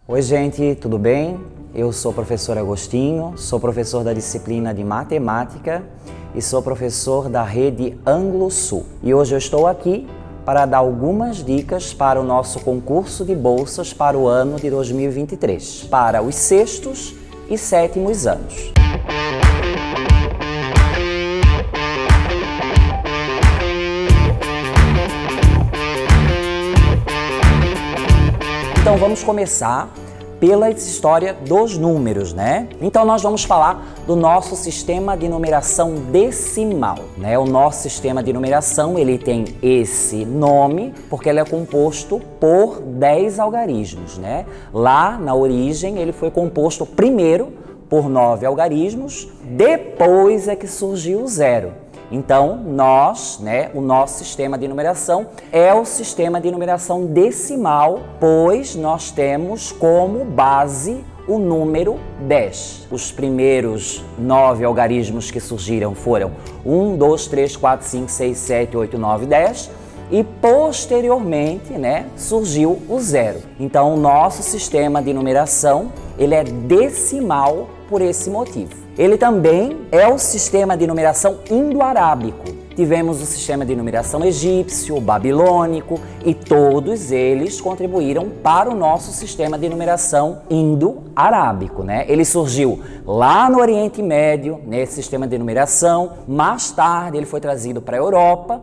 Oi gente, tudo bem? Eu sou o professor Agostinho, sou professor da disciplina de Matemática e sou professor da rede Anglo-Sul. E hoje eu estou aqui para dar algumas dicas para o nosso concurso de bolsas para o ano de 2023, para os sextos e sétimos anos. Então vamos começar pela história dos números, né? Então nós vamos falar do nosso sistema de numeração decimal, né? O nosso sistema de numeração, ele tem esse nome porque ele é composto por 10 algarismos, né? Lá na origem ele foi composto primeiro por 9 algarismos, depois é que surgiu o zero. Então, o nosso sistema de numeração é o sistema de numeração decimal, pois nós temos como base o número 10. Os primeiros 9 algarismos que surgiram foram 1, 2, 3, 4, 5, 6, 7, 8, 9, 10 e posteriormente, surgiu o zero. Então, o nosso sistema de numeração, ele é decimal por esse motivo. Ele também é o sistema de numeração indo-arábico. Tivemos o sistema de numeração egípcio, babilônico e todos eles contribuíram para o nosso sistema de numeração indo-arábico, né? Ele surgiu lá no Oriente Médio, nesse sistema de numeração. Mais tarde ele foi trazido para a Europa,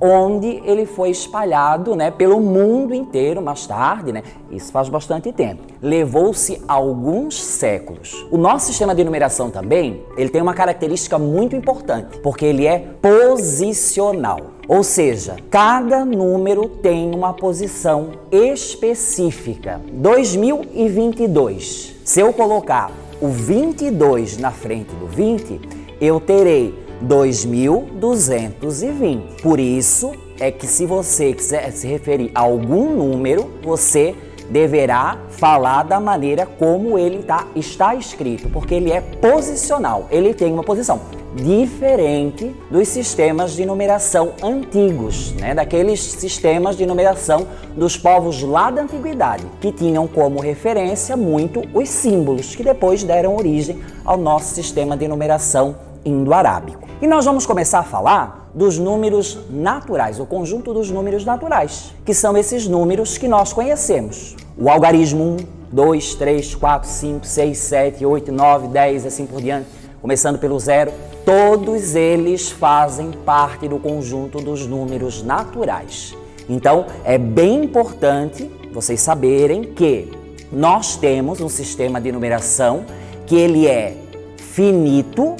onde ele foi espalhado, pelo mundo inteiro mais tarde, Isso faz bastante tempo. Levou-se alguns séculos. O nosso sistema de numeração também, ele tem uma característica muito importante, porque ele é posicional. Ou seja, cada número tem uma posição específica. 2022. Se eu colocar o 22 na frente do 20, eu terei 2220. Por isso é que se você quiser se referir a algum número, você deverá falar da maneira como ele está escrito, porque ele é posicional, ele tem uma posição diferente dos sistemas de numeração antigos, daqueles sistemas de numeração dos povos lá da antiguidade, que tinham como referência muito os símbolos, que depois deram origem ao nosso sistema de numeração indo-arábico. E nós vamos começar a falar dos números naturais, o conjunto dos números naturais, que são esses números que nós conhecemos. O algarismo 1, 2, 3, 4, 5, 6, 7, 8, 9, 10, assim por diante, começando pelo zero, todos eles fazem parte do conjunto dos números naturais. Então, é bem importante vocês saberem que nós temos um sistema de numeração que ele é finito,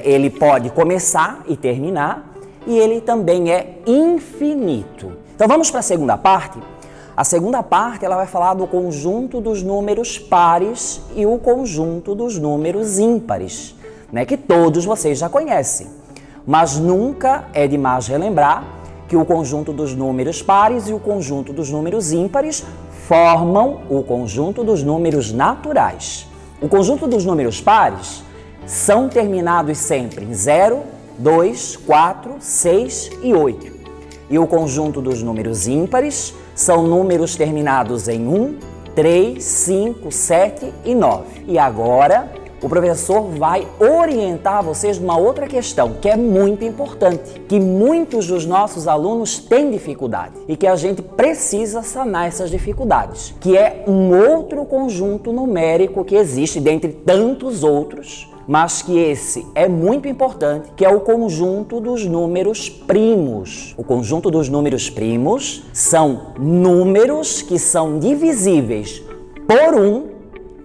Ele pode começar e terminar, e ele também é infinito. Então vamos para a segunda parte. A segunda parte ela vai falar do conjunto dos números pares e o conjunto dos números ímpares, que todos vocês já conhecem. Mas nunca é demais relembrar que o conjunto dos números pares e o conjunto dos números ímpares formam o conjunto dos números naturais. O conjunto dos números pares são terminados sempre em 0, 2, 4, 6 e 8. E o conjunto dos números ímpares são números terminados em 1, 3, 5, 7 e 9. E agora o professor vai orientar vocês numa outra questão que é muito importante, que muitos dos nossos alunos têm dificuldade e que a gente precisa sanar essas dificuldades, que é um outro conjunto numérico que existe dentre tantos outros, mas que esse é muito importante, que é o conjunto dos números primos. O conjunto dos números primos são números que são divisíveis por 1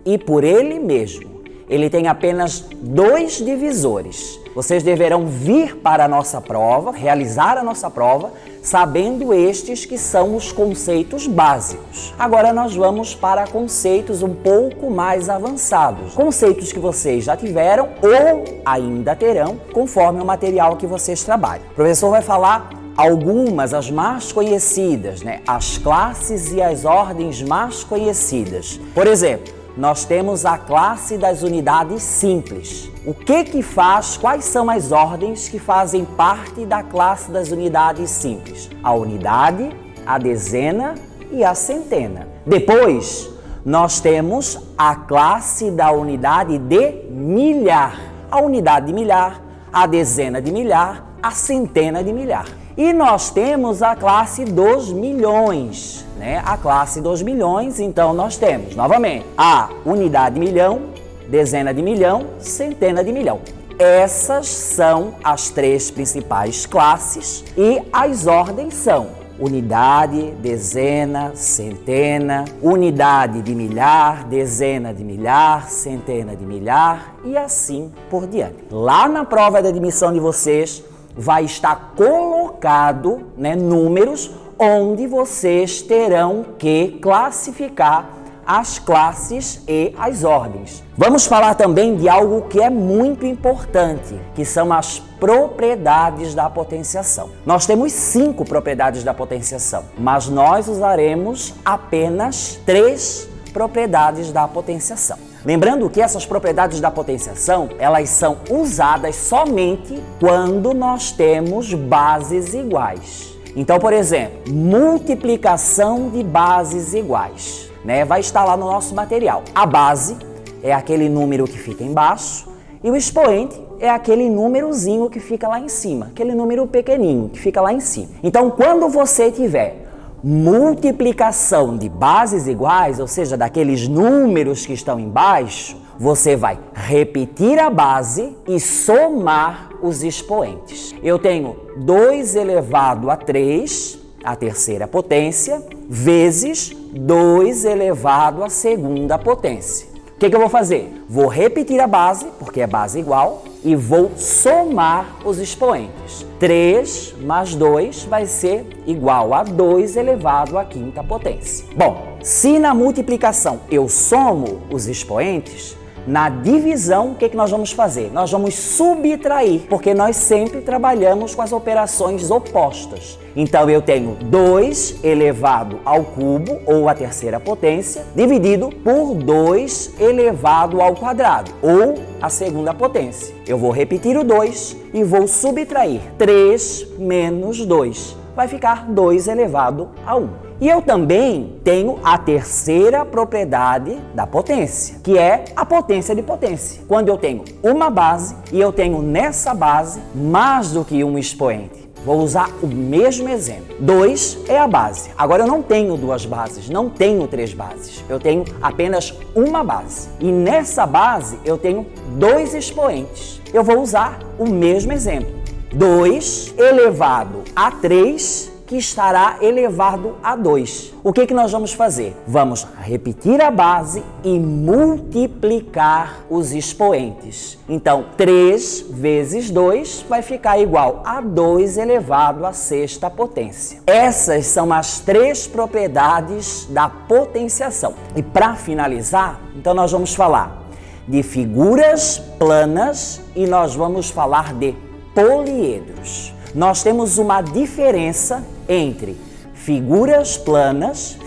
e por ele mesmo. Ele tem apenas 2 divisores. Vocês deverão vir para a nossa prova, realizar a nossa prova, sabendo estes que são os conceitos básicos. Agora nós vamos para conceitos um pouco mais avançados. Conceitos que vocês já tiveram ou ainda terão, conforme o material que vocês trabalham. O professor vai falar algumas, as mais conhecidas, as classes e as ordens mais conhecidas. Por exemplo, nós temos a classe das unidades simples. O que faz, quais são as ordens que fazem parte da classe das unidades simples? A unidade, a dezena e a centena. Depois, nós temos a classe da unidade de milhar. A unidade de milhar, a dezena de milhar, a centena de milhar. E nós temos a classe dos milhões, né? A classe dos milhões, então nós temos, novamente, a unidade de milhão, dezena de milhão, centena de milhão. Essas são as três principais classes e as ordens são unidade, dezena, centena, unidade de milhar, dezena de milhar, centena de milhar e assim por diante. Lá na prova de admissão de vocês vai estar colocado, né, números onde vocês terão que classificar as classes e as ordens. Vamos falar também de algo que é muito importante, que são as propriedades da potenciação. Nós temos 5 propriedades da potenciação, mas nós usaremos apenas 3 propriedades da potenciação. Lembrando que essas propriedades da potenciação, elas são usadas somente quando nós temos bases iguais. Então, por exemplo, multiplicação de bases iguais, né? Vai estar lá no nosso material. A base é aquele número que fica embaixo e o expoente é aquele númerozinho que fica lá em cima, aquele número pequenininho que fica lá em cima. Então, quando você tiver multiplicação de bases iguais, ou seja, daqueles números que estão embaixo, você vai repetir a base e somar os expoentes. Eu tenho 2 elevado a 3, a terceira potência, vezes 2 elevado à segunda potência. O que eu vou fazer? Vou repetir a base, porque é base igual, e vou somar os expoentes. 3 mais 2 vai ser igual a 2 elevado à quinta potência. Bom, se na multiplicação eu somo os expoentes, na divisão, o que nós vamos fazer? Nós vamos subtrair, porque nós sempre trabalhamos com as operações opostas. Então, eu tenho 2 elevado ao cubo, ou à terceira potência, dividido por 2 elevado ao quadrado, ou a segunda potência. Eu vou repetir o 2 e vou subtrair 3 menos 2. Vai ficar 2 elevado a 1. E eu também tenho a terceira propriedade da potência, que é a potência de potência. Quando eu tenho uma base e eu tenho nessa base mais do que um expoente. Vou usar o mesmo exemplo. 2 é a base. Agora eu não tenho 2 bases, não tenho 3 bases. Eu tenho apenas uma base. E nessa base eu tenho 2 expoentes. Eu vou usar o mesmo exemplo. 2 elevado a 3, que estará elevado a 2. O que nós vamos fazer? Vamos repetir a base e multiplicar os expoentes. Então, 3 vezes 2 vai ficar igual a 2 elevado à sexta potência. Essas são as 3 propriedades da potenciação. E para finalizar, então nós vamos falar de figuras planas e nós vamos falar de poliedros. Nós temos uma diferença entre figuras planas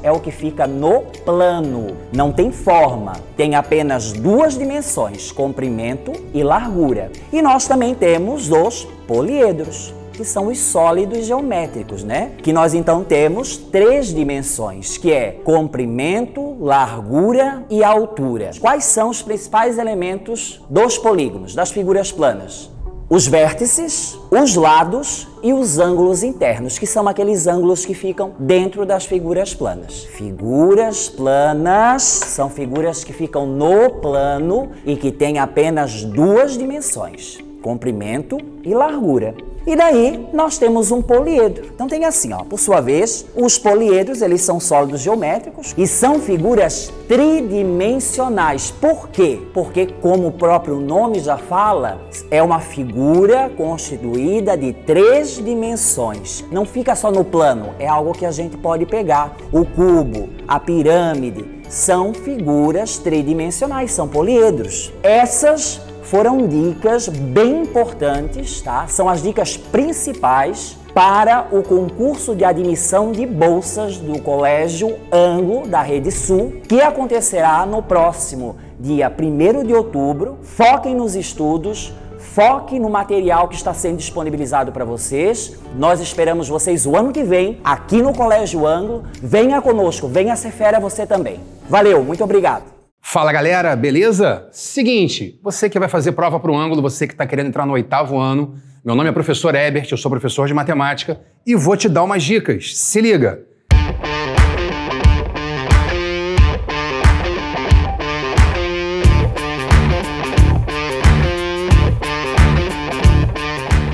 é o que fica no plano, não tem forma, tem apenas 2 dimensões, comprimento e largura. E nós também temos os poliedros, que são os sólidos geométricos, né? Que nós então temos 3 dimensões, que é comprimento, largura e altura. Quais são os principais elementos dos polígonos, das figuras planas? Os vértices, os lados e os ângulos internos, que são aqueles ângulos que ficam dentro das figuras planas. Figuras planas são figuras que ficam no plano e que têm apenas 2 dimensões, comprimento e largura. E daí nós temos um poliedro. Então tem assim, ó, por sua vez, os poliedros, eles são sólidos geométricos e são figuras tridimensionais. Por quê? Porque, como o próprio nome já fala, é uma figura constituída de 3 dimensões. Não fica só no plano, é algo que a gente pode pegar. O cubo, a pirâmide, são figuras tridimensionais, são poliedros. Essas foram dicas bem importantes, tá? São as dicas principais para o concurso de admissão de bolsas do Colégio Anglo da Rede Sul, que acontecerá no próximo dia 1º de outubro. Foquem nos estudos, foque no material que está sendo disponibilizado para vocês. Nós esperamos vocês o ano que vem, aqui no Colégio Ângulo. Venha conosco, venha ser fera você também. Valeu, muito obrigado. Fala galera, beleza? Seguinte, você que vai fazer prova para o ângulo, você que está querendo entrar no 8º ano, meu nome é professor Herbert, eu sou professor de matemática e vou te dar umas dicas. Se liga!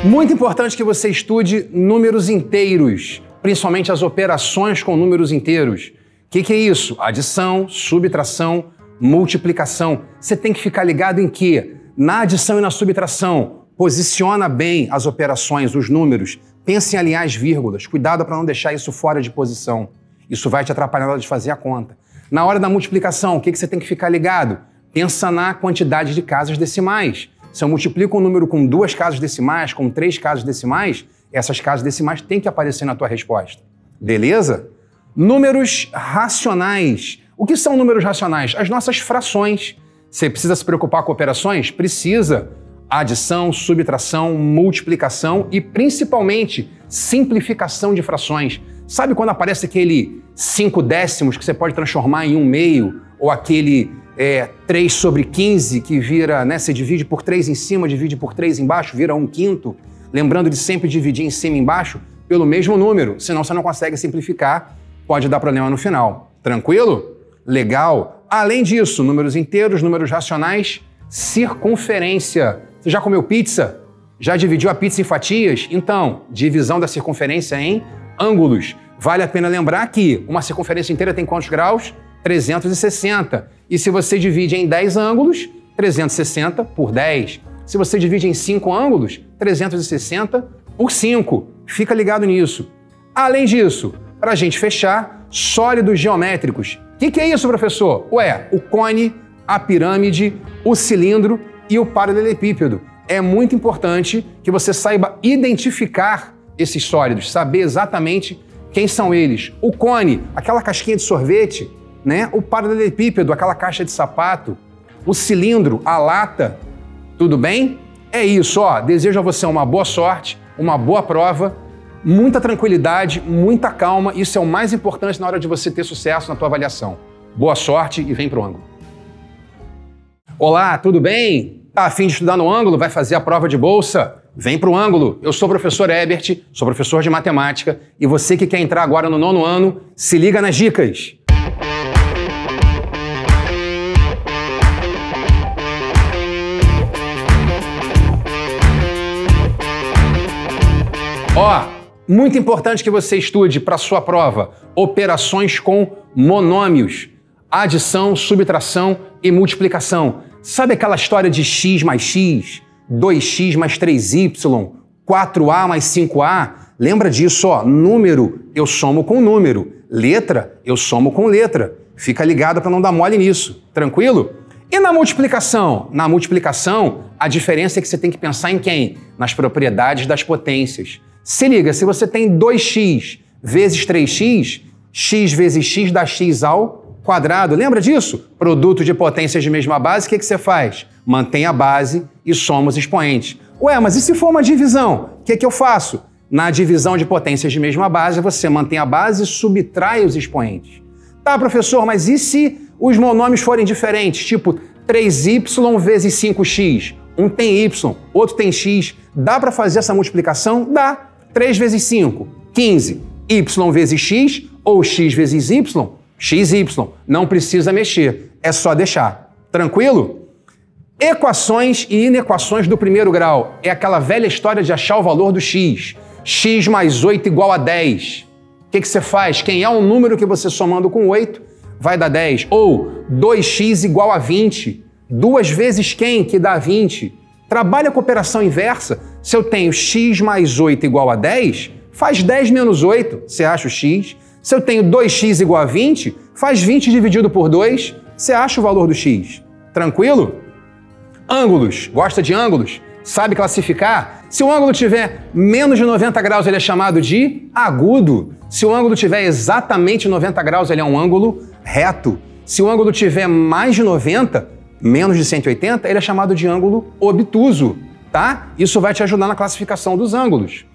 Muito importante que você estude números inteiros, principalmente as operações com números inteiros. O que é isso? Adição, subtração, multiplicação. Você tem que ficar ligado em quê? Na adição e na subtração, posiciona bem as operações, os números. Pense em alinhar as vírgulas. Cuidado para não deixar isso fora de posição. Isso vai te atrapalhar na hora de fazer a conta. Na hora da multiplicação, o que você tem que ficar ligado? Pensa na quantidade de casas decimais. Se eu multiplico um número com 2 casas decimais, com 3 casas decimais, essas casas decimais têm que aparecer na tua resposta. Beleza? Números racionais. O que são números racionais? As nossas frações. Você precisa se preocupar com operações? Precisa. Adição, subtração, multiplicação e, principalmente, simplificação de frações. Sabe quando aparece aquele 5 décimos que você pode transformar em 1/2? Ou aquele 3 sobre 15 que vira, né? Você divide por 3 em cima, divide por 3 embaixo, vira 1/5. Lembrando de sempre dividir em cima e embaixo pelo mesmo número, senão você não consegue simplificar, pode dar problema no final. Tranquilo? Legal. Além disso, números inteiros, números racionais, circunferência. Você já comeu pizza? Já dividiu a pizza em fatias? Então, divisão da circunferência em ângulos. Vale a pena lembrar que uma circunferência inteira tem quantos graus? 360. E se você divide em 10 ângulos, 360 por 10. Se você divide em 5 ângulos, 360 por 5. Fica ligado nisso. Além disso, para a gente fechar, sólidos geométricos. O que é isso, professor? Ué, o cone, a pirâmide, o cilindro e o paralelepípedo. É muito importante que você saiba identificar esses sólidos, saber exatamente quem são eles. O cone, aquela casquinha de sorvete, né? O paralelepípedo, aquela caixa de sapato, o cilindro, a lata, tudo bem? É isso, ó. Desejo a você uma boa sorte, uma boa prova, muita tranquilidade, muita calma. Isso é o mais importante na hora de você ter sucesso na tua avaliação. Boa sorte e vem pro ângulo. Olá, tudo bem? Tá a fim de estudar no ângulo? Vai fazer a prova de bolsa? Vem pro ângulo. Eu sou o professor Herbert, sou professor de matemática e você que quer entrar agora no 9º ano, se liga nas dicas. Ó, muito importante que você estude para sua prova operações com monômios, adição, subtração e multiplicação. Sabe aquela história de x mais x, 2x mais 3y, 4a mais 5a? Lembra disso, ó, número eu somo com número, letra eu somo com letra. Fica ligado para não dar mole nisso, tranquilo? E na multiplicação? Na multiplicação, a diferença é que você tem que pensar em quem? Nas propriedades das potências. Se liga, se você tem 2x vezes 3x, x vezes x dá x ao quadrado. Lembra disso? Produto de potências de mesma base, o que você faz? Mantém a base e soma os expoentes. Ué, mas e se for uma divisão? O que eu faço? Na divisão de potências de mesma base, você mantém a base e subtrai os expoentes. Tá, professor, mas e se os monômios forem diferentes? Tipo 3y vezes 5x. Um tem y, outro tem x. Dá para fazer essa multiplicação? Dá. 3 vezes 5, 15. Y vezes x ou x vezes y, xy. Não precisa mexer, é só deixar. Tranquilo? Equações e inequações do primeiro grau. É aquela velha história de achar o valor do x. X mais 8 igual a 10. O que você faz? Quem é um número que você somando com 8 vai dar 10. Ou 2x igual a 20. 2 vezes quem que dá 20? Trabalha com operação inversa. Se eu tenho x mais 8 igual a 10, faz 10 menos 8, você acha o x. Se eu tenho 2x igual a 20, faz 20 dividido por 2, você acha o valor do x. Tranquilo? Ângulos. Gosta de ângulos? Sabe classificar? Se o ângulo tiver menos de 90 graus, ele é chamado de agudo. Se o ângulo tiver exatamente 90 graus, ele é um ângulo reto. Se o ângulo tiver mais de 90, menos de 180, ele é chamado de ângulo obtuso. tá? Isso vai te ajudar na classificação dos ângulos.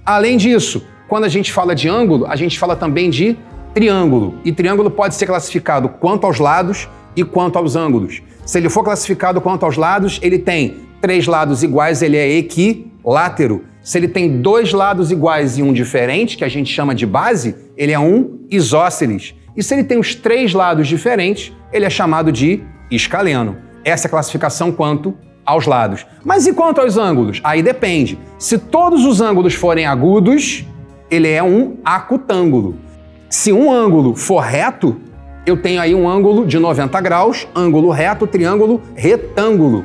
Além disso, quando a gente fala de ângulo, a gente fala também de triângulo. E triângulo pode ser classificado quanto aos lados e quanto aos ângulos. Se ele for classificado quanto aos lados, ele tem 3 lados iguais, ele é equilátero. Se ele tem 2 lados iguais e um diferente, que a gente chama de base, ele é um isósceles. E se ele tem os 3 lados diferentes, ele é chamado de escaleno. Essa é a classificação quanto aos lados. Mas e quanto aos ângulos? Aí depende. Se todos os ângulos forem agudos, ele é um acutângulo. Se um ângulo for reto, eu tenho aí um ângulo de 90 graus, ângulo reto, triângulo, retângulo.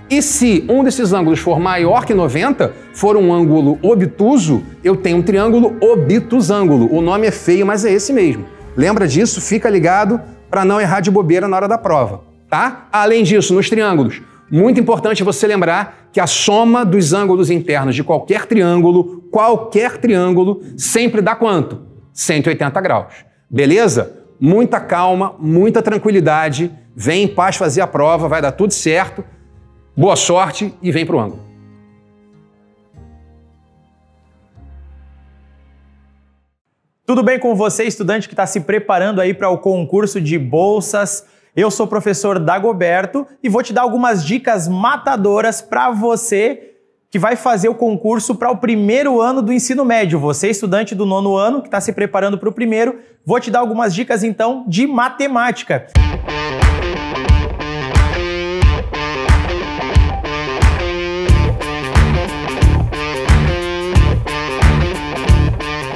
E se um desses ângulos for maior que 90, for um ângulo obtuso, eu tenho um triângulo obtusângulo. O nome é feio, mas é esse mesmo. Lembra disso? Fica ligado para não errar de bobeira na hora da prova, tá? Além disso, nos triângulos, muito importante você lembrar que a soma dos ângulos internos de qualquer triângulo, sempre dá quanto? 180 graus. Beleza? Muita calma, muita tranquilidade. Vem em paz fazer a prova, vai dar tudo certo. Boa sorte e vem pro ângulo. Tudo bem com você, estudante que está se preparando aí para o concurso de bolsas? Eu sou o professor Dagoberto e vou te dar algumas dicas matadoras para você que vai fazer o concurso para o primeiro ano do ensino médio. Você, estudante do 9º ano, que está se preparando para o primeiro, vou te dar algumas dicas então de matemática.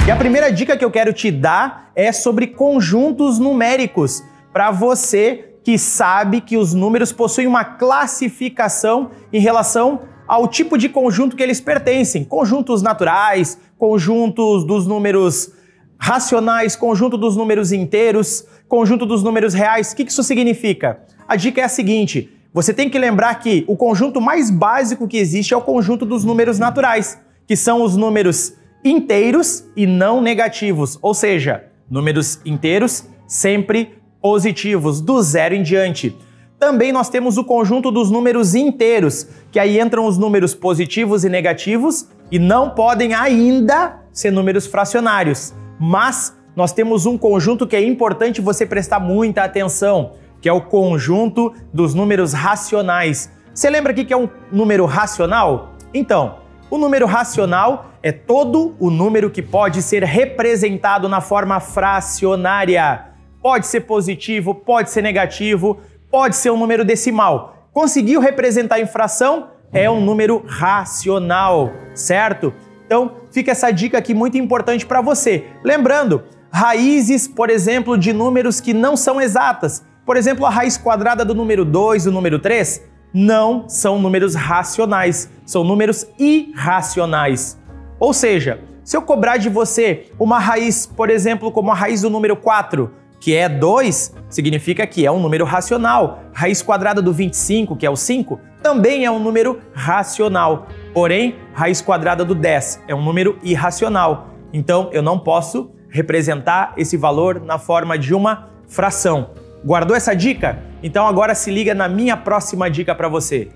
E a primeira dica que eu quero te dar é sobre conjuntos numéricos, para você que sabe que os números possuem uma classificação em relação ao tipo de conjunto que eles pertencem. Conjuntos naturais, conjuntos dos números racionais, conjunto dos números inteiros, conjunto dos números reais. O que isso significa? A dica é a seguinte: você tem que lembrar que o conjunto mais básico que existe é o conjunto dos números naturais, que são os números inteiros e não negativos, ou seja, números inteiros sempre positivos, do 0 em diante. Também nós temos o conjunto dos números inteiros, que aí entram os números positivos e negativos e não podem ainda ser números fracionários. Mas nós temos um conjunto que é importante você prestar muita atenção, que é o conjunto dos números racionais. Você lembra o que é um número racional? Então, o número racional é todo o número que pode ser representado na forma fracionária. Pode ser positivo, pode ser negativo, pode ser um número decimal. Conseguiu representar em fração? É um número racional, certo? Então, fica essa dica aqui muito importante para você. Lembrando, raízes, por exemplo, de números que não são exatas. Por exemplo, a raiz quadrada do número 2, do número 3, não são números racionais, são números irracionais. Ou seja, se eu cobrar de você uma raiz, por exemplo, como a raiz do número 4, que é 2, significa que é um número racional. Raiz quadrada do 25, que é o 5, também é um número racional. Porém, raiz quadrada do 10 é um número irracional. Então, eu não posso representar esse valor na forma de uma fração. Guardou essa dica? Então agora se liga na minha próxima dica para você.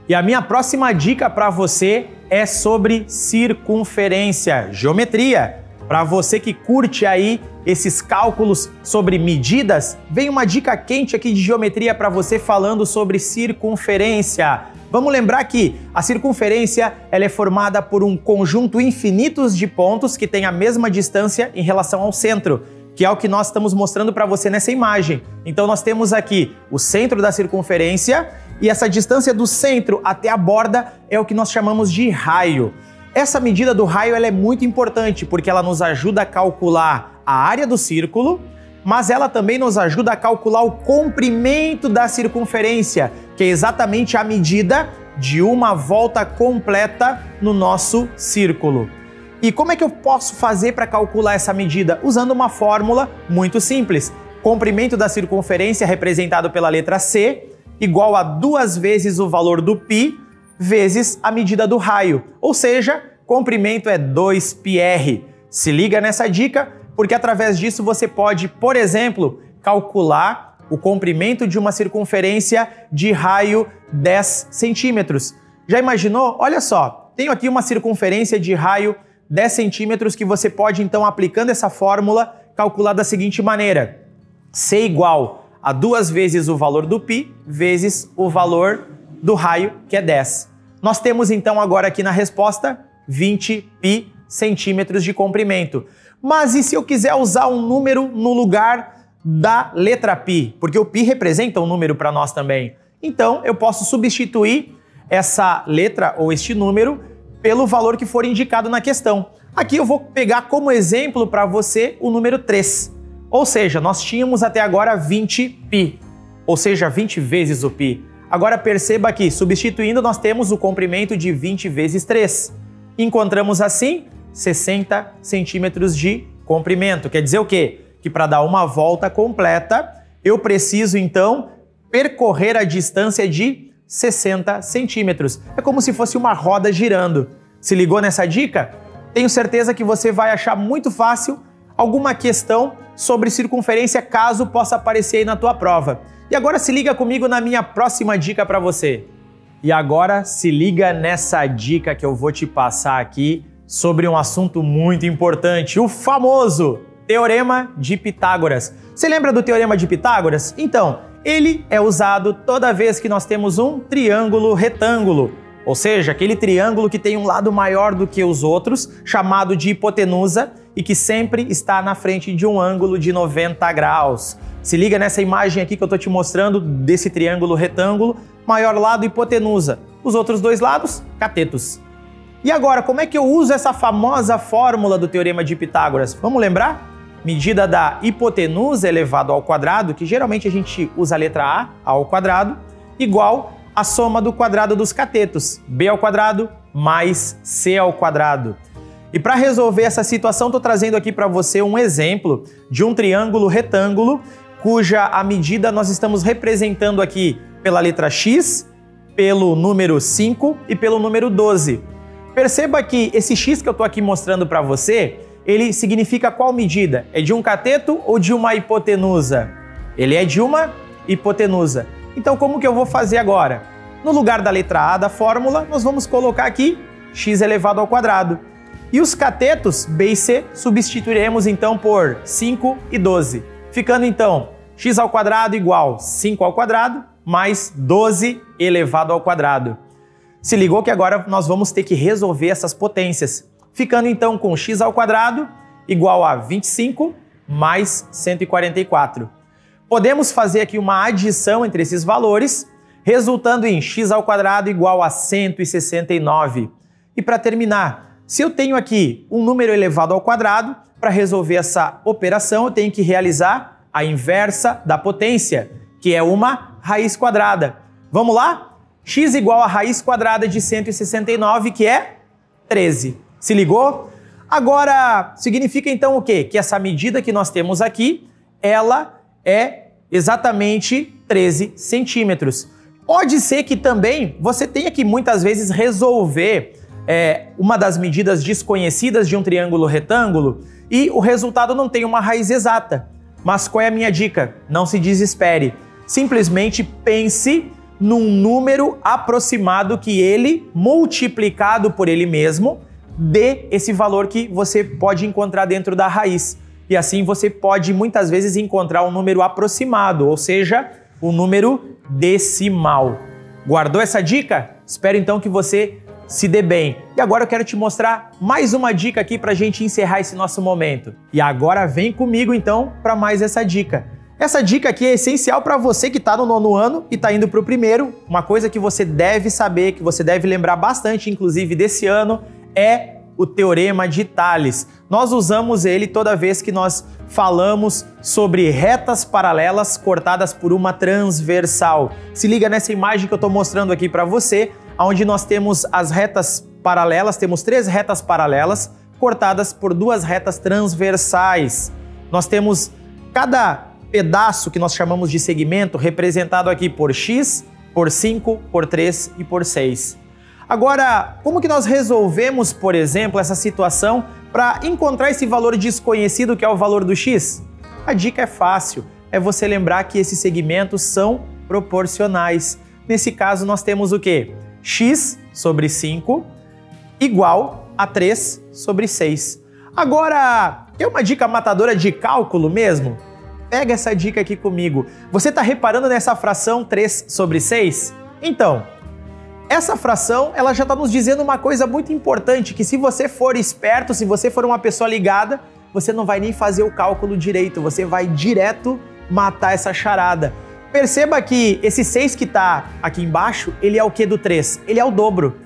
E a minha próxima dica para você é sobre circunferência, geometria. Para você que curte aí esses cálculos sobre medidas, vem uma dica quente aqui de geometria para você falando sobre circunferência. Vamos lembrar que a circunferência ela é formada por um conjunto infinito de pontos que tem a mesma distância em relação ao centro, que é o que nós estamos mostrando para você nessa imagem. Então nós temos aqui o centro da circunferência e essa distância do centro até a borda é o que nós chamamos de raio. Essa medida do raio ela é muito importante porque ela nos ajuda a calcular a área do círculo, mas ela também nos ajuda a calcular o comprimento da circunferência, que é exatamente a medida de uma volta completa no nosso círculo. E como é que eu posso fazer para calcular essa medida? Usando uma fórmula muito simples. Comprimento da circunferência representado pela letra C igual a 2 vezes o valor do π vezes a medida do raio. Ou seja, comprimento é 2πr. Se liga nessa dica, porque através disso você pode, por exemplo, calcular o comprimento de uma circunferência de raio 10 centímetros. Já imaginou? Olha só, tenho aqui uma circunferência de raio 10 centímetros que você pode, então, aplicando essa fórmula, calcular da seguinte maneira. C igual a 2 vezes o valor do π vezes o valor do raio, que é 10. Nós temos, então, agora aqui na resposta, 20 π centímetros de comprimento. Mas e se eu quiser usar um número no lugar da letra π? Porque o π representa um número para nós também. Então, eu posso substituir essa letra ou este número pelo valor que for indicado na questão. Aqui eu vou pegar como exemplo para você o número 3. Ou seja, nós tínhamos até agora 20 π, ou seja, 20 vezes o π. Agora perceba que, substituindo, nós temos o comprimento de 20 vezes 3. Encontramos assim 60 centímetros de comprimento. Quer dizer o quê? Que para dar uma volta completa, eu preciso então percorrer a distância de 60 centímetros. É como se fosse uma roda girando. Se ligou nessa dica? Tenho certeza que você vai achar muito fácil alguma questão sobre circunferência, caso possa aparecer aí na tua prova. E agora se liga comigo na minha próxima dica para você. E agora se liga nessa dica que eu vou te passar aqui sobre um assunto muito importante, o famoso Teorema de Pitágoras. Você lembra do Teorema de Pitágoras? Então, ele é usado toda vez que nós temos um triângulo retângulo, ou seja, aquele triângulo que tem um lado maior do que os outros, chamado de hipotenusa, e que sempre está na frente de um ângulo de 90 graus. Se liga nessa imagem aqui que eu estou te mostrando desse triângulo retângulo, maior lado hipotenusa, os outros dois lados, catetos. E agora, como é que eu uso essa famosa fórmula do Teorema de Pitágoras? Vamos lembrar? Medida da hipotenusa elevado ao quadrado, que geralmente a gente usa a letra A ao quadrado, igual a soma do quadrado dos catetos, B ao quadrado mais C ao quadrado. E para resolver essa situação, estou trazendo aqui para você um exemplo de um triângulo retângulo, cuja a medida nós estamos representando aqui pela letra X, pelo número 5 e pelo número 12. Perceba que esse X que eu estou aqui mostrando para você, ele significa qual medida? É de um cateto ou de uma hipotenusa? Ele é de uma hipotenusa. Então, como que eu vou fazer agora? No lugar da letra A da fórmula, nós vamos colocar aqui x elevado ao quadrado. E os catetos, B e C, substituiremos então por 5 e 12. Ficando então x ao quadrado igual 5 ao quadrado mais 12 elevado ao quadrado. Se ligou que agora nós vamos ter que resolver essas potências. Ficando então com x ao quadrado igual a 25 mais 144. Podemos fazer aqui uma adição entre esses valores, resultando em x ao quadrado igual a 169. E para terminar, se eu tenho aqui um número elevado ao quadrado, para resolver essa operação eu tenho que realizar a inversa da potência, que é uma raiz quadrada. Vamos lá? X igual a raiz quadrada de 169, que é 13. Se ligou? Agora, significa então o quê? Que essa medida que nós temos aqui, ela é exatamente 13 centímetros. Pode ser que também você tenha que muitas vezes resolver uma das medidas desconhecidas de um triângulo retângulo e o resultado não tem uma raiz exata. Mas qual é a minha dica? Não se desespere. Simplesmente pense num número aproximado que ele, multiplicado por ele mesmo, dê esse valor que você pode encontrar dentro da raiz. E assim você pode muitas vezes encontrar um número aproximado, ou seja, um número decimal. Guardou essa dica? Espero então que você se dê bem. E agora eu quero te mostrar mais uma dica aqui para a gente encerrar esse nosso momento. E agora vem comigo então para mais essa dica. Essa dica aqui é essencial para você que está no 9º ano e está indo para o 1º. Uma coisa que você deve saber, que você deve lembrar bastante, inclusive desse ano, é o Teorema de Tales. Nós usamos ele toda vez que nós falamos sobre retas paralelas cortadas por uma transversal. Se liga nessa imagem que eu estou mostrando aqui para você, onde nós temos as retas paralelas, temos 3 retas paralelas cortadas por 2 retas transversais. Nós temos cada pedaço que nós chamamos de segmento representado aqui por x, por 5, por 3 e por 6. Agora, como que nós resolvemos, por exemplo, essa situação para encontrar esse valor desconhecido que é o valor do x? A dica é fácil, é você lembrar que esses segmentos são proporcionais. Nesse caso, nós temos o quê? X sobre 5 igual a 3 sobre 6. Agora, tem uma dica matadora de cálculo mesmo? Pega essa dica aqui comigo. Você está reparando nessa fração 3 sobre 6? Então, essa fração ela já está nos dizendo uma coisa muito importante, que se você for esperto, se você for uma pessoa ligada, você não vai nem fazer o cálculo direito, você vai direto matar essa charada. Perceba que esse 6 que está aqui embaixo, ele é o que do 3? Ele é o dobro.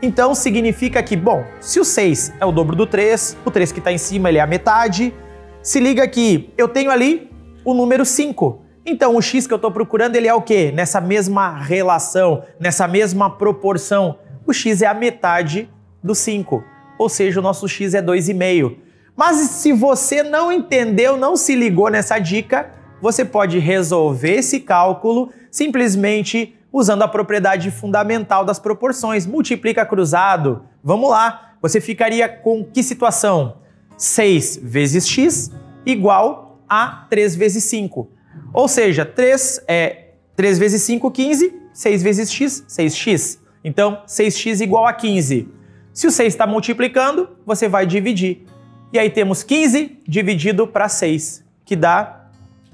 Então significa que, bom, se o 6 é o dobro do 3, o 3 que está em cima ele é a metade. Se liga que eu tenho ali o número 5. Então o x que eu estou procurando ele é o quê? Nessa mesma relação, nessa mesma proporção. O x é a metade do 5, ou seja, o nosso x é 2,5. Mas se você não entendeu, não se ligou nessa dica, você pode resolver esse cálculo simplesmente usando a propriedade fundamental das proporções. Multiplica cruzado. Vamos lá. Você ficaria com que situação? 6 vezes x igual a 3 vezes 5. Ou seja, 3 vezes 5, 15. 6 vezes x, 6x. Então, 6x igual a 15. Se o 6 está multiplicando, você vai dividir. E aí temos 15 dividido para 6, que dá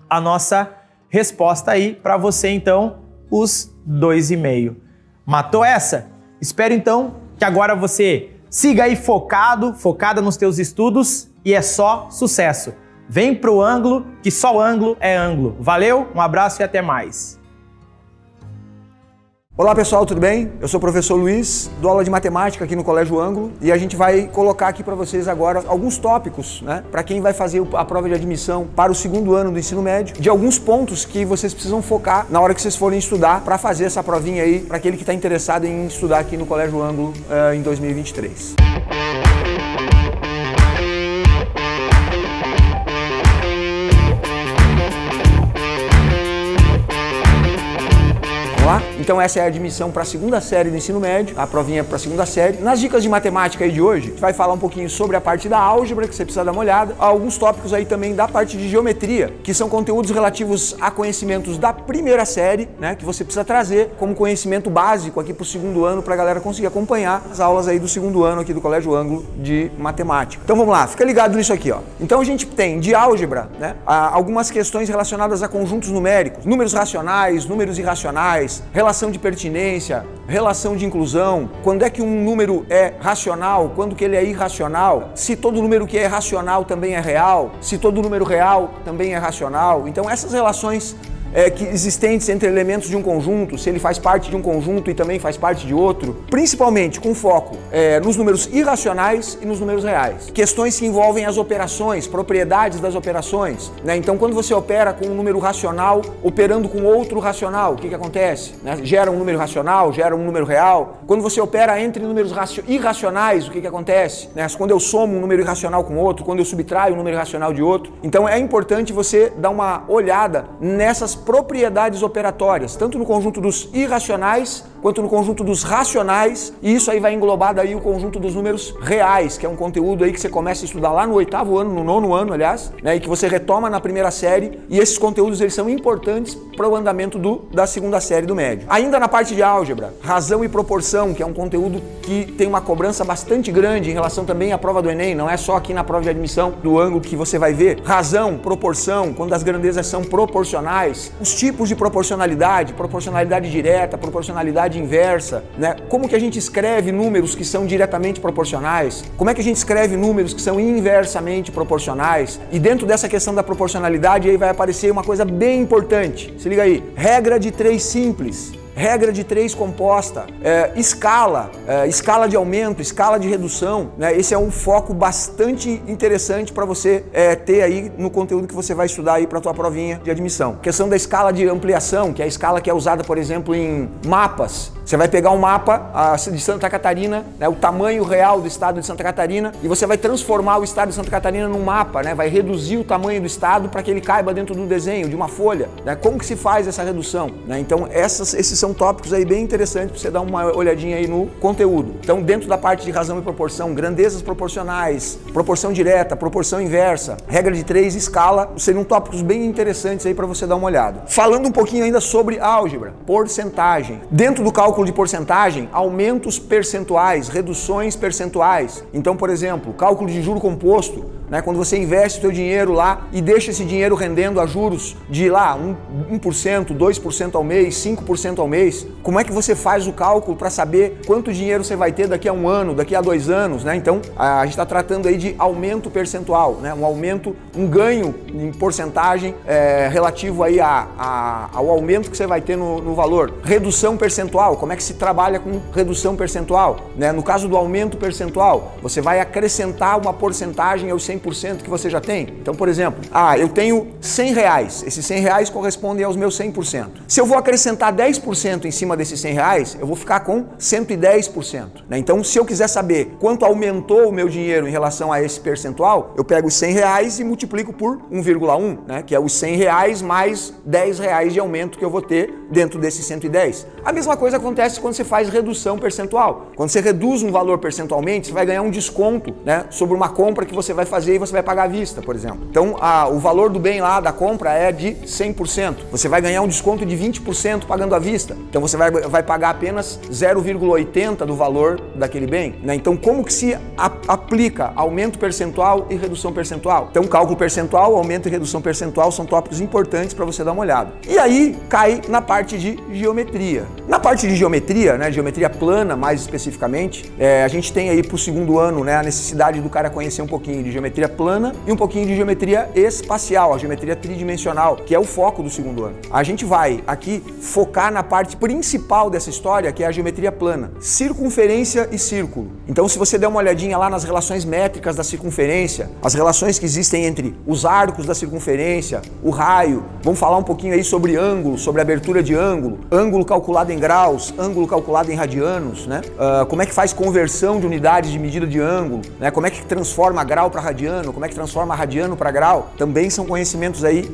a nossa resposta aí para você, então, os 2,5. Matou essa? Espero, então, que agora você siga aí focada nos teus estudos e é só sucesso. Vem pro ângulo, que só ângulo é ângulo. Valeu, um abraço e até mais. Olá pessoal, tudo bem? Eu sou o professor Luiz, dou aula de matemática aqui no Colégio Ângulo e a gente vai colocar aqui para vocês agora alguns tópicos, né? Para quem vai fazer a prova de admissão para o segundo ano do ensino médio, de alguns pontos que vocês precisam focar na hora que vocês forem estudar para fazer essa provinha aí, para aquele que está interessado em estudar aqui no Colégio Ângulo em 2023. Então essa é a admissão para a segunda série do ensino médio, a provinha para a segunda série. Nas dicas de matemática aí de hoje, a gente vai falar um pouquinho sobre a parte da álgebra, que você precisa dar uma olhada, alguns tópicos aí também da parte de geometria, que são conteúdos relativos a conhecimentos da primeira série, né, que você precisa trazer como conhecimento básico aqui para o segundo ano, para a galera conseguir acompanhar as aulas aí do segundo ano aqui do Colégio Ângulo de matemática. Então vamos lá, fica ligado nisso aqui, ó. Então a gente tem de álgebra, né, algumas questões relacionadas a conjuntos numéricos, números racionais, números irracionais, relação de pertinência, relação de inclusão, quando é que um número é racional, quando que ele é irracional, se todo número que é racional também é real, se todo número real também é racional. Então essas relações que existentes entre elementos de um conjunto, se ele faz parte de um conjunto e também faz parte de outro, principalmente com foco nos números irracionais e nos números reais. Questões que envolvem as operações, propriedades das operações, né? Então quando você opera com um número racional, operando com outro racional, o que acontece? Né? Gera um número racional, gera um número real. Quando você opera entre números irracionais, o que acontece? Né? Quando eu somo um número irracional com outro, quando eu subtraio um número irracional de outro. Então é importante você dar uma olhada nessas propriedades operatórias, tanto no conjunto dos irracionais quanto no conjunto dos racionais, e isso aí vai englobar daí o conjunto dos números reais, que é um conteúdo aí que você começa a estudar lá no 8º ano, no 9º ano, aliás, né, e que você retoma na primeira série, e esses conteúdos eles são importantes para o andamento da segunda série do médio. Ainda na parte de álgebra, razão e proporção, que é um conteúdo que tem uma cobrança bastante grande em relação também à prova do Enem, não é só aqui na prova de admissão do ângulo que você vai ver. Razão, proporção, quando as grandezas são proporcionais, os tipos de proporcionalidade, proporcionalidade direta, proporcionalidade inversa, né? Como que a gente escreve números que são diretamente proporcionais, como é que a gente escreve números que são inversamente proporcionais, e dentro dessa questão da proporcionalidade aí vai aparecer uma coisa bem importante, se liga aí, regra de 3 simples. Regra de 3 composta, escala de aumento, escala de redução, né? Esse é um foco bastante interessante para você ter aí no conteúdo que você vai estudar aí para a tua provinha de admissão. Questão da escala de ampliação, que é a escala que é usada, por exemplo, em mapas. Você vai pegar um mapa de Santa Catarina, né, o tamanho real do estado de Santa Catarina, e você vai transformar o estado de Santa Catarina num mapa, né? Vai reduzir o tamanho do estado para que ele caiba dentro do desenho, de uma folha, né? Como que se faz essa redução, né? Então esses são são tópicos aí bem interessantes para você dar uma olhadinha aí no conteúdo. Então, dentro da parte de razão e proporção, grandezas proporcionais, proporção direta, proporção inversa, regra de 3, escala, seriam tópicos bem interessantes aí para você dar uma olhada. Falando um pouquinho ainda sobre álgebra, porcentagem. Dentro do cálculo de porcentagem, aumentos percentuais, reduções percentuais. Então, por exemplo, cálculo de juro composto, né, quando você investe o seu dinheiro lá e deixa esse dinheiro rendendo a juros de lá 1%, 2% ao mês, 5% ao mês, como é que você faz o cálculo para saber quanto dinheiro você vai ter daqui a 1 ano, daqui a 2 anos, né? Então, a gente está tratando aí de aumento percentual, né? Um aumento, um ganho em porcentagem relativo aí ao aumento que você vai ter no valor. Redução percentual, como é que se trabalha com redução percentual, né? No caso do aumento percentual, você vai acrescentar uma porcentagem aos 100% que você já tem. Então, por exemplo, eu tenho R$100, esses R$100 correspondem aos meus 100%. Se eu vou acrescentar 10% em cima desses R$100, eu vou ficar com 110%. Né? Então, se eu quiser saber quanto aumentou o meu dinheiro em relação a esse percentual, eu pego os R$100 e multiplico por 1,1, né? Que é os R$100 mais R$10 de aumento que eu vou ter dentro desses 110. A mesma coisa acontece quando você faz redução percentual. Quando você reduz um valor percentualmente, você vai ganhar um desconto, né, sobre uma compra que você vai fazer e você vai pagar à vista, por exemplo. Então, o valor do bem lá da compra é de 100%. Você vai ganhar um desconto de 20% pagando à vista. Então, você vai pagar apenas 0,80 do valor daquele bem, né? Então, como que se aplica aumento percentual e redução percentual? Então, cálculo percentual, aumento e redução percentual são tópicos importantes para você dar uma olhada. E aí, cai na parte de geometria. Na parte de geometria, né, geometria plana mais especificamente, a gente tem aí para o segundo ano, né, a necessidade do cara conhecer um pouquinho de geometria plana e um pouquinho de geometria espacial, a geometria tridimensional, que é o foco do segundo ano. A gente vai aqui focar na parte principal dessa história, que é a geometria plana, circunferência e círculo. Então, se você der uma olhadinha lá nas relações métricas da circunferência, as relações que existem entre os arcos da circunferência, o raio, vamos falar um pouquinho aí sobre ângulo, sobre abertura de ângulo, ângulo calculado em graus, ângulo calculado em radianos, né? Como é que faz conversão de unidades de medida de ângulo, né? Como é que transforma grau para radiano, como é que transforma radiano para grau, também são conhecimentos aí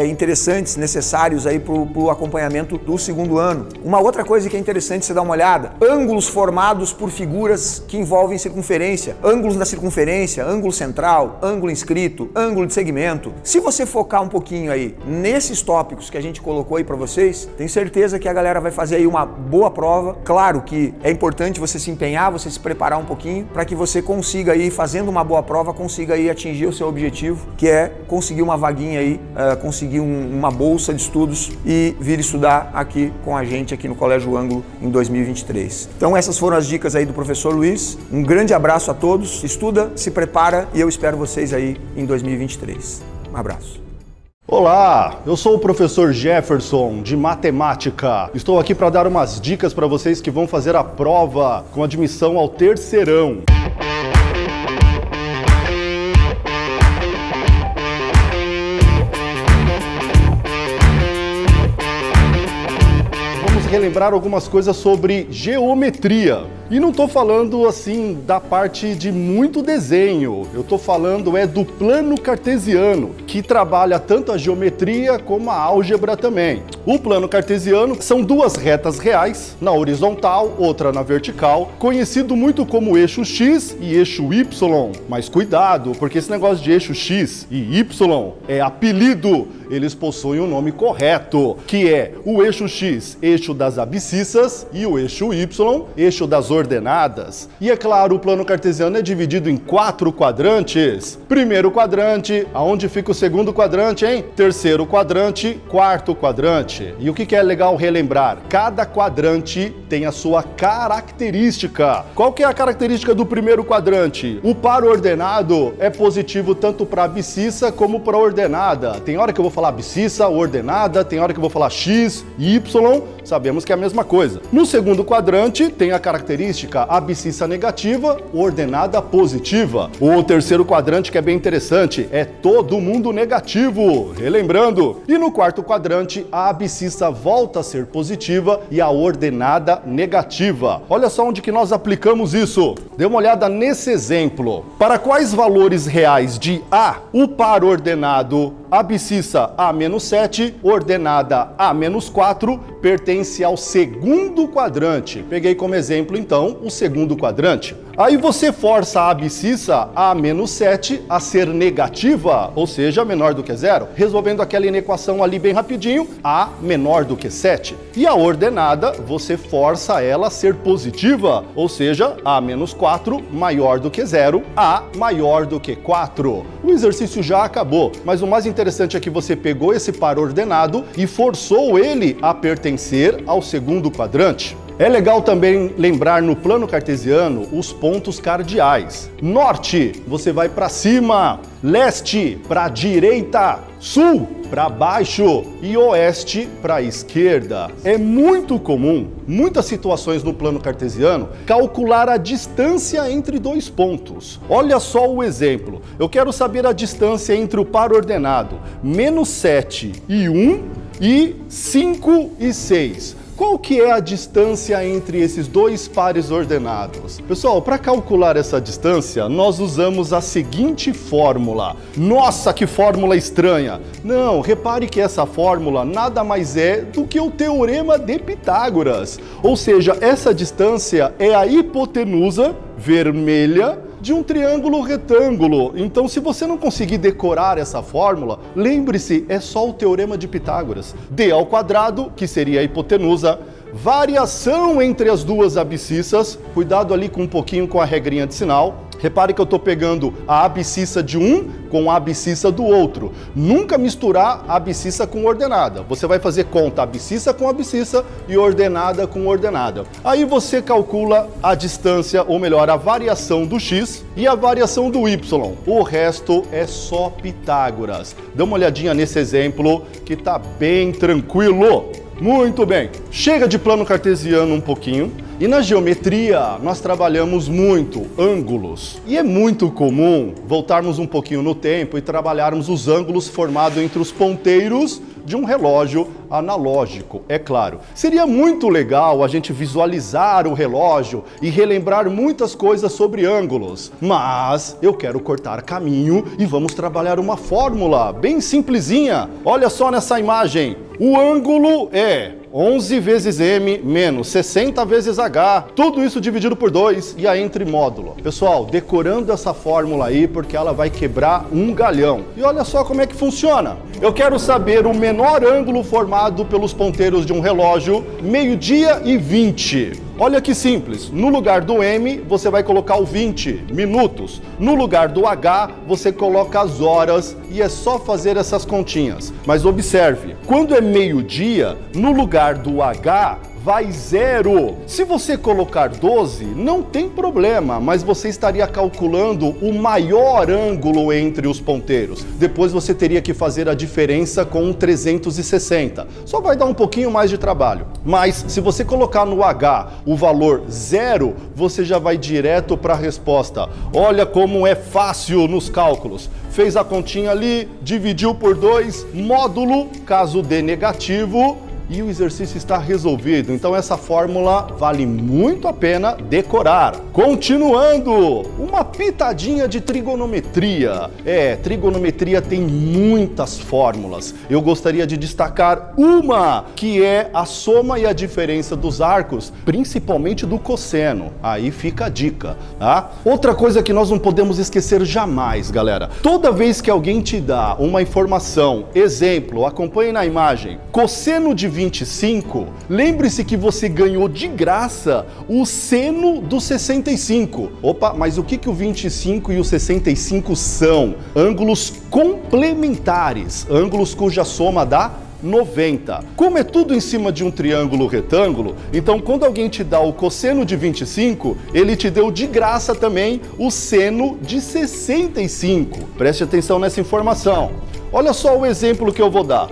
interessantes, necessários aí para o acompanhamento do segundo ano. Uma outra coisa que é interessante você dar uma olhada, ângulos formados por figuras que envolvem circunferência, ângulos da circunferência, ângulo central, ângulo inscrito, ângulo de segmento. Se você focar um pouquinho aí nesses tópicos que a gente colocou aí para vocês, tenho certeza que a galera vai fazer aí uma boa prova. Claro que é importante você se empenhar, você se preparar um pouquinho para que você consiga aí, fazendo uma boa prova, consiga aí atingir o seu objetivo, que é conseguir uma vaguinha aí, conseguir uma bolsa de estudos e vir estudar aqui com a gente aqui no Colégio Ângulo em 2023. Então essas foram as dicas aí do professor Luiz. Um grande abraço a todos, estuda, se prepara e eu espero vocês aí em 2023. Um abraço. Olá, eu sou o professor Jefferson, de matemática. Estou aqui para dar umas dicas para vocês que vão fazer a prova com admissão ao terceirão. Vamos relembrar algumas coisas sobre geometria. E não estou falando assim da parte de muito desenho, eu estou falando do plano cartesiano, que trabalha tanto a geometria como a álgebra também. O plano cartesiano são duas retas reais, na horizontal, outra na vertical, conhecido muito como eixo X e eixo Y. Mas cuidado, porque esse negócio de eixo X e Y é apelido, eles possuem um nome correto, que é o eixo X, eixo das abscissas, e o eixo Y, eixo das ordenadas. E é claro, o plano cartesiano é dividido em 4 quadrantes. Primeiro quadrante, aonde fica o segundo quadrante, hein? Terceiro quadrante, quarto quadrante. E o que é legal relembrar? Cada quadrante tem a sua característica. Qual que é a característica do primeiro quadrante? O par ordenado é positivo tanto para abscissa como para ordenada. Tem hora que eu vou falar abscissa, ordenada, tem hora que eu vou falar X, Y, sabemos que é a mesma coisa. No segundo quadrante tem a característica abscissa negativa, ordenada positiva. O terceiro quadrante, que é bem interessante, é todo mundo negativo, relembrando. E no quarto quadrante, a abscissa volta a ser positiva e a ordenada negativa. Olha só onde que nós aplicamos isso. Dê uma olhada nesse exemplo. Para quais valores reais de A o par ordenado abscissa A-7, ordenada A-4, pertence ao segundo quadrante. Peguei como exemplo, então, o segundo quadrante. Aí você força a abscissa A-7 a ser negativa, ou seja, menor do que 0, resolvendo aquela inequação ali bem rapidinho, A menor do que 7. E a ordenada, você força ela a ser positiva, ou seja, A-4 maior do que 0, A maior do que 4. O exercício já acabou, mas o mais interessante é que você pegou esse par ordenado e forçou ele a pertencer ao segundo quadrante. É legal também lembrar no plano cartesiano os pontos cardeais. Norte, você vai para cima. Leste, para direita. Sul, para baixo. E oeste, para esquerda. É muito comum, muitas situações no plano cartesiano, calcular a distância entre dois pontos. Olha só o exemplo. Eu quero saber a distância entre o par ordenado -7 e 1 e 5 e 6. Qual que é a distância entre esses dois pares ordenados? Pessoal, para calcular essa distância, nós usamos a seguinte fórmula. Nossa, que fórmula estranha! Não, repare que essa fórmula nada mais é do que o Teorema de Pitágoras. Ou seja, essa distância é a hipotenusa vermelha de um triângulo retângulo. Então, se você não conseguir decorar essa fórmula, lembre-se, é só o Teorema de Pitágoras. D², que seria a hipotenusa, variação entre as duas abscissas, cuidado ali com um pouquinho com a regrinha de sinal. Repare que eu estou pegando a abscissa de um com a abscissa do outro. Nunca misturar a abscissa com ordenada. Você vai fazer conta abscissa com abscissa e ordenada com ordenada. Aí você calcula a distância, ou melhor, a variação do x e a variação do y. O resto é só Pitágoras. Dá uma olhadinha nesse exemplo que tá bem tranquilo. Muito bem, chega de plano cartesiano um pouquinho. E na geometria nós trabalhamos muito ângulos. E é muito comum voltarmos um pouquinho no tempo e trabalharmos os ângulos formados entre os ponteiros de um relógio analógico, é claro. Seria muito legal a gente visualizar o relógio e relembrar muitas coisas sobre ângulos. Mas eu quero cortar caminho e vamos trabalhar uma fórmula bem simplesinha. Olha só nessa imagem. O ângulo é 11 vezes m menos 60 vezes h, tudo isso dividido por 2 e aí entre módulo. Pessoal, decorando essa fórmula aí porque ela vai quebrar um galhão. E olha só como é que funciona. Eu quero saber o menor ângulo formado pelos ponteiros de um relógio, 12:20. Olha que simples, no lugar do M você vai colocar o 20 minutos, no lugar do H você coloca as horas e é só fazer essas continhas. Mas observe, quando é meio-dia, no lugar do H vai 0. Se você colocar 12, não tem problema, mas você estaria calculando o maior ângulo entre os ponteiros. Depois você teria que fazer a diferença com um 360. Só vai dar um pouquinho mais de trabalho. Mas se você colocar no H o valor 0, você já vai direto para a resposta. Olha como é fácil nos cálculos. Fez a continha ali, dividiu por 2, módulo, caso dê negativo, e o exercício está resolvido. Então essa fórmula vale muito a pena decorar. Continuando, uma pitadinha de trigonometria. Trigonometria tem muitas fórmulas. Eu gostaria de destacar uma, que é a soma e a diferença dos arcos, principalmente do cosseno. Aí fica a dica, tá? Outra coisa que nós não podemos esquecer jamais, galera. Toda vez que alguém te dá uma informação, exemplo, acompanhe na imagem, cosseno de 25, lembre-se que você ganhou de graça o seno do 65. Opa, mas o que o 25 e o 65 são? Ângulos complementares, ângulos cuja soma dá 90. Como é tudo em cima de um triângulo retângulo, então quando alguém te dá o cosseno de 25, ele te deu de graça também o seno de 65. Preste atenção nessa informação. Olha só o exemplo que eu vou dar.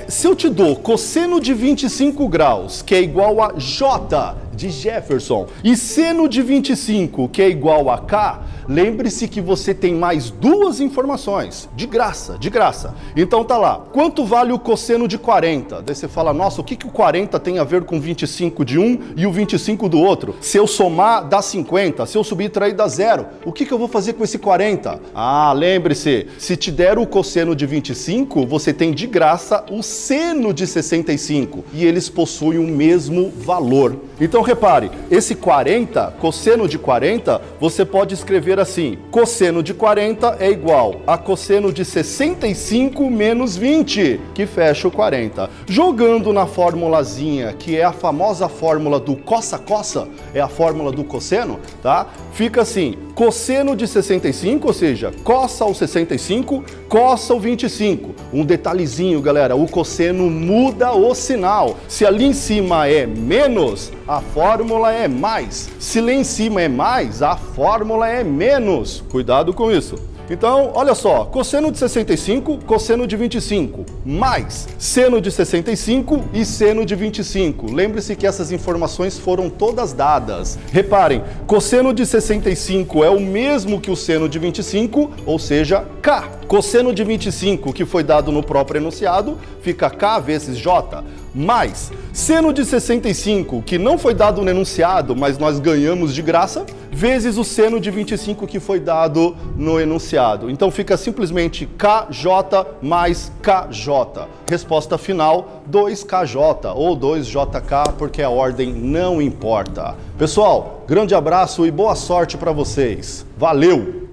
Se eu te dou cosseno de 25 graus, que é igual a J de Jefferson. E seno de 25, que é igual a K, lembre-se que você tem mais duas informações. De graça, de graça. Então tá lá. Quanto vale o cosseno de 40? Daí você fala, nossa, o que o 40 tem a ver com 25 de um e o 25 do outro? Se eu somar, dá 50. Se eu subtrair, dá 0. O que eu vou fazer com esse 40? Ah, lembre-se, se te der o cosseno de 25, você tem de graça o seno de 65. E eles possuem o mesmo valor. Então repare, esse 40, cosseno de 40, você pode escrever assim: cosseno de 40 é igual a cosseno de 65 menos 20, que fecha o 40. Jogando na formulazinha, que é a famosa fórmula do cossa-cossa, é a fórmula do cosseno, tá? Fica assim, cosseno de 65, ou seja, cossa o 65, cossa o 25. Um detalhezinho, galera, o cosseno muda o sinal. Se ali em cima é menos, a fórmula é mais. Se lá em cima é mais, a fórmula é menos. Cuidado com isso. Então, olha só, cosseno de 65, cosseno de 25, mais seno de 65 e seno de 25. Lembre-se que essas informações foram todas dadas. Reparem, cosseno de 65 é o mesmo que o seno de 25, ou seja, K. Cosseno de 25, que foi dado no próprio enunciado, fica K vezes J, mais seno de 65, que não foi dado no enunciado, mas nós ganhamos de graça, vezes o seno de 25 que foi dado no enunciado. Então fica simplesmente KJ mais KJ. Resposta final, 2KJ ou 2JK, porque a ordem não importa. Pessoal, grande abraço e boa sorte para vocês. Valeu!